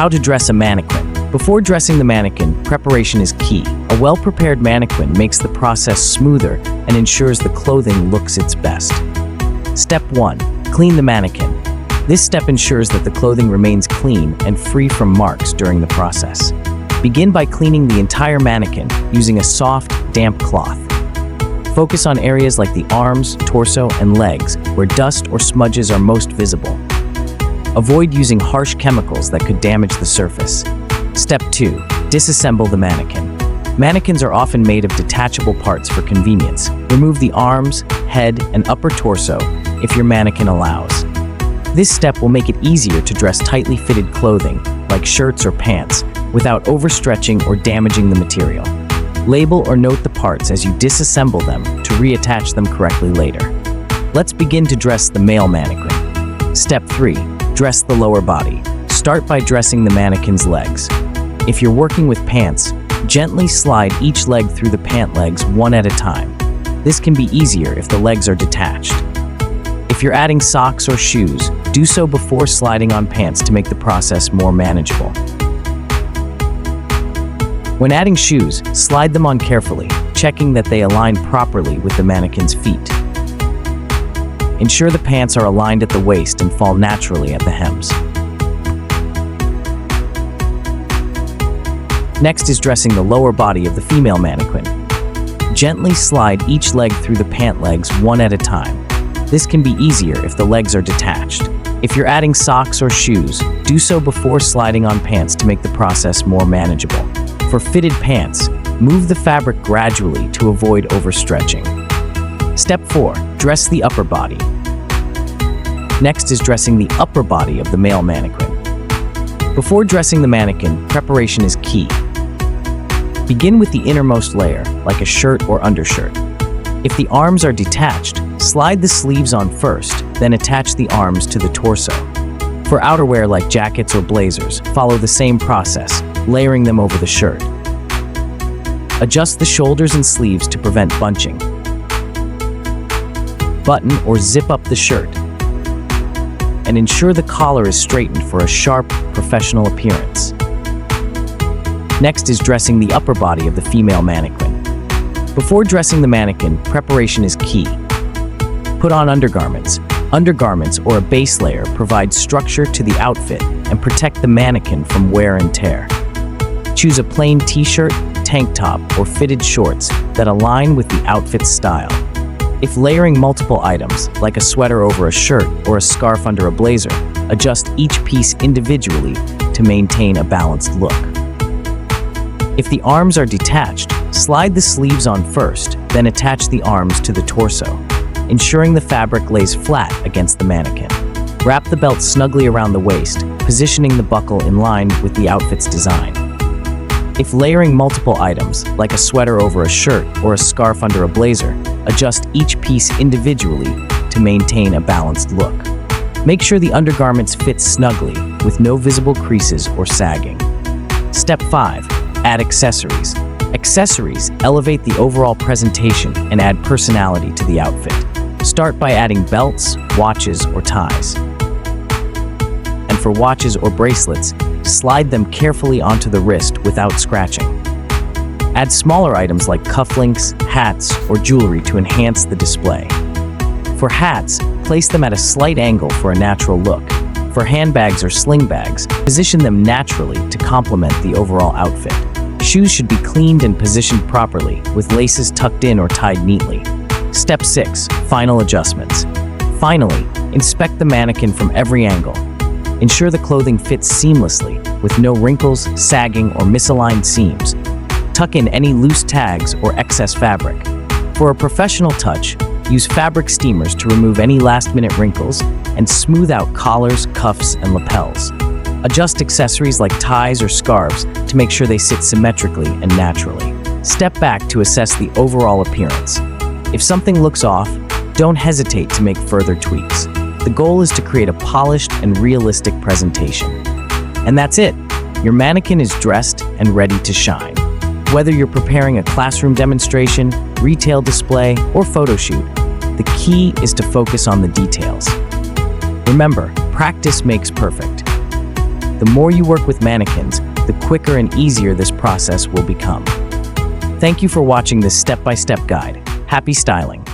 How to dress a mannequin. Before dressing the mannequin, preparation is key. A well-prepared mannequin makes the process smoother and ensures the clothing looks its best. Step 1. Clean the mannequin. This step ensures that the clothing remains clean and free from marks during the process. Begin by cleaning the entire mannequin using a soft, damp cloth. Focus on areas like the arms, torso, and legs where dust or smudges are most visible. Avoid using harsh chemicals that could damage the surface. Step 2. Disassemble the mannequin. Mannequins are often made of detachable parts for convenience. Remove the arms, head, and upper torso if your mannequin allows. This step will make it easier to dress tightly fitted clothing, like shirts or pants, without overstretching or damaging the material. Label or note the parts as you disassemble them to reattach them correctly later. Let's begin to dress the male mannequin. Step 3. Dress the lower body. Start by dressing the mannequin's legs. If you're working with pants, gently slide each leg through the pant legs one at a time. This can be easier if the legs are detached. If you're adding socks or shoes, do so before sliding on pants to make the process more manageable. When adding shoes, slide them on carefully, checking that they align properly with the mannequin's feet. Ensure the pants are aligned at the waist and fall naturally at the hems. Next is dressing the lower body of the female mannequin. Gently slide each leg through the pant legs one at a time. This can be easier if the legs are detached. If you're adding socks or shoes, do so before sliding on pants to make the process more manageable. For fitted pants, move the fabric gradually to avoid overstretching. Step 4. Dress the upper body. Next is dressing the upper body of the male mannequin. Before dressing the mannequin, preparation is key. Begin with the innermost layer, like a shirt or undershirt. If the arms are detached, slide the sleeves on first, then attach the arms to the torso. For outerwear like jackets or blazers, follow the same process, layering them over the shirt. Adjust the shoulders and sleeves to prevent bunching. Button or zip up the shirt, and ensure the collar is straightened for a sharp, professional appearance. Next is dressing the upper body of the female mannequin. Before dressing the mannequin, preparation is key. Put on undergarments. Undergarments or a base layer provide structure to the outfit and protect the mannequin from wear and tear. Choose a plain t-shirt, tank top, or fitted shorts that align with the outfit's style. If layering multiple items, like a sweater over a shirt or a scarf under a blazer, adjust each piece individually to maintain a balanced look. If the arms are detached, slide the sleeves on first, then attach the arms to the torso, ensuring the fabric lays flat against the mannequin. Wrap the belt snugly around the waist, positioning the buckle in line with the outfit's design. If layering multiple items, like a sweater over a shirt or a scarf under a blazer, adjust each piece individually to maintain a balanced look. Make sure the undergarments fit snugly, with no visible creases or sagging. Step 5. Add accessories. Accessories elevate the overall presentation and add personality to the outfit. Start by adding belts, watches, or ties. And for watches or bracelets, slide them carefully onto the wrist without scratching. Add smaller items like cufflinks, hats, or jewelry to enhance the display. For hats, place them at a slight angle for a natural look. For handbags or sling bags, position them naturally to complement the overall outfit. Shoes should be cleaned and positioned properly, with laces tucked in or tied neatly. Step 6. Final adjustments. Finally, inspect the mannequin from every angle. Ensure the clothing fits seamlessly, with no wrinkles, sagging, or misaligned seams. Tuck in any loose tags or excess fabric. For a professional touch, use fabric steamers to remove any last-minute wrinkles and smooth out collars, cuffs, and lapels. Adjust accessories like ties or scarves to make sure they sit symmetrically and naturally. Step back to assess the overall appearance. If something looks off, don't hesitate to make further tweaks. The goal is to create a polished and realistic presentation. And that's it. Your mannequin is dressed and ready to shine. Whether you're preparing a classroom demonstration, retail display, or photo shoot, the key is to focus on the details. Remember, practice makes perfect. The more you work with mannequins, the quicker and easier this process will become. Thank you for watching this step-by-step guide. Happy styling!